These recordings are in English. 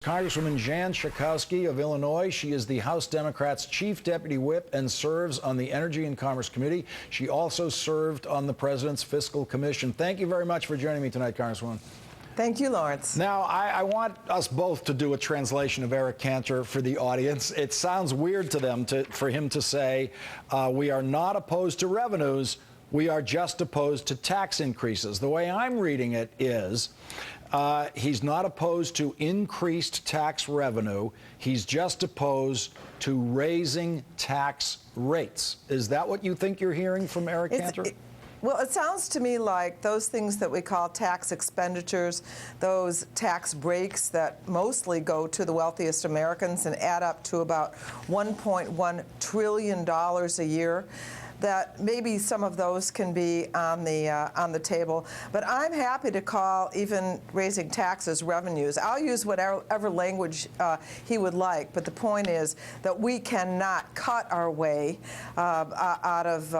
Congresswoman Jan Schakowsky of Illinois. She is the House Democrats' Chief Deputy Whip and serves on the Energy and Commerce Committee. She also served on the President's Fiscal Commission. Thank you very much for joining me tonight, Congresswoman. Thank you, Lawrence. Now, I want us both to do a translation of Eric Cantor for the audience. It sounds weird to them for him to say, we are not opposed to revenues, we are just opposed to tax increases. The way I'm reading it is, he's not opposed to increased tax revenue. He's just opposed to raising tax rates. Is that what you think you're hearing from Eric Cantor? Well, it sounds to me like those things that we call tax expenditures, those tax breaks that mostly go to the wealthiest Americans and add up to about $1.1 trillion a year, that maybe some of those can be on the table. But I'm happy to call even raising taxes revenues. I'll use whatever language he would like, but the point is that we cannot cut our way out of,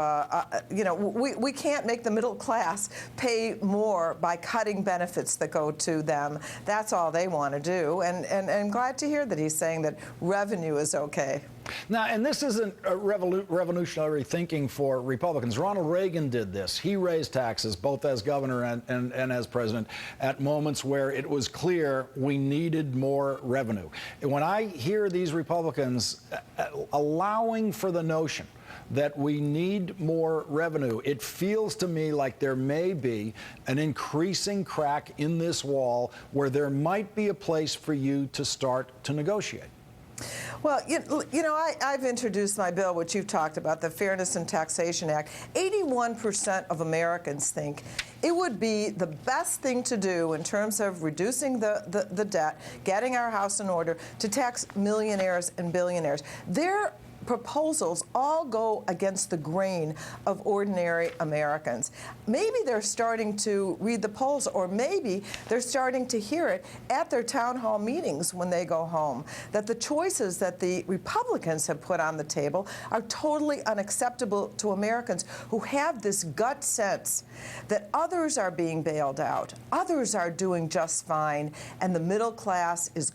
we can't make the middle class pay more by cutting benefits that go to them. That's all they want to do. And I'm glad to hear that he's saying that revenue is okay. Now, and this isn't a revolutionary thinking for Republicans. Ronald Reagan did this. He raised taxes, both as governor and as president, at moments where it was clear we needed more revenue. When I hear these Republicans allowing for the notion that we need more revenue, it feels to me like there may be an increasing crack in this wall where there might be a place for you to start to negotiate. Well, I've introduced my bill, which you've talked about, the Fairness and Taxation Act. 81% of Americans think it would be the best thing to do in terms of reducing the debt, getting our house in order, to tax millionaires and billionaires. Their proposals all go against the grain of ordinary Americans. Maybe they're starting to read the polls, or maybe they're starting to hear it at their town hall meetings when they go home, that the choices that the Republicans have put on the table are totally unacceptable to Americans who have this gut sense that others are being bailed out, others are doing just fine, and the middle class is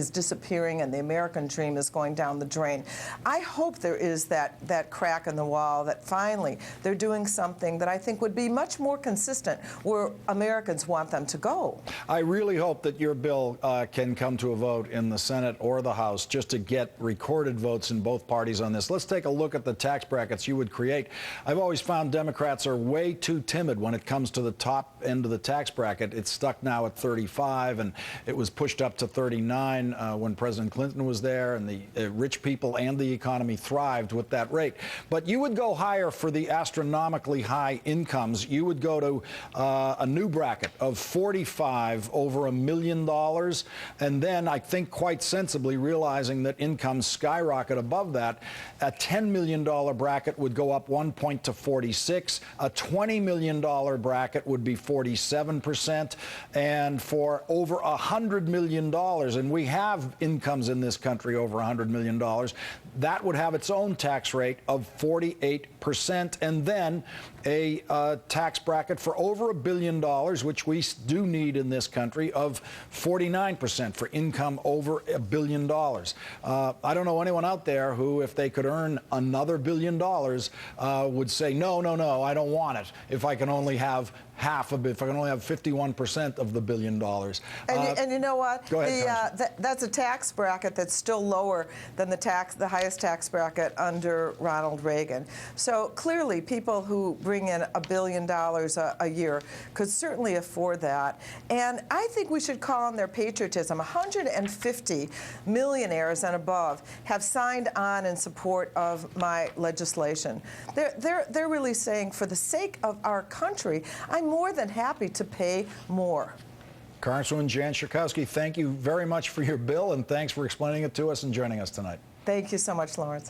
disappearing, and the American dream is going down the drain. I hope there is that crack in the wall, that finally they're doing something that I think would be much more consistent where Americans want them to go. I really hope that your bill can come to a vote in the Senate or the House, just to get recorded votes in both parties on this. Let's take a look at the tax brackets you would create. I've always found Democrats are way too timid when it comes to the top end of the tax bracket. It's stuck now at 35, and it was pushed up to 39 when President Clinton was there, and the rich people and the economy thrived with that rate. But you would go higher for the astronomically high incomes. You would go to a new bracket of 45 over $1 million, and then I think quite sensibly realizing that incomes skyrocket above that, a $10 million bracket would go up 1 point to 46. A $20 million bracket would be 47%, and for over $100 million, and we have incomes in this country over $100 million, that would have its own tax rate of 48%, and then a tax bracket for over $1 billion, which we do need in this country, of 49% for income over $1 billion. I don't know anyone out there who, if they could earn another $1 billion, would say, no, I don't want it if I can only have half of it, if I can only have 51% of the $1 billion. And you know what? Go ahead, that's a tax bracket that's still lower than the highest tax bracket under Ronald Reagan. So clearly, people who bring in $1 billion a year could certainly afford that. And I think we should call on their patriotism. 150 millionaires and above have signed on in support of my legislation. They're really saying, for the sake of our country, I'm more than happy to pay more. Congresswoman Jan Schakowsky, thank you very much for your bill, and thanks for explaining it to us and joining us tonight. Thank you so much, Lawrence.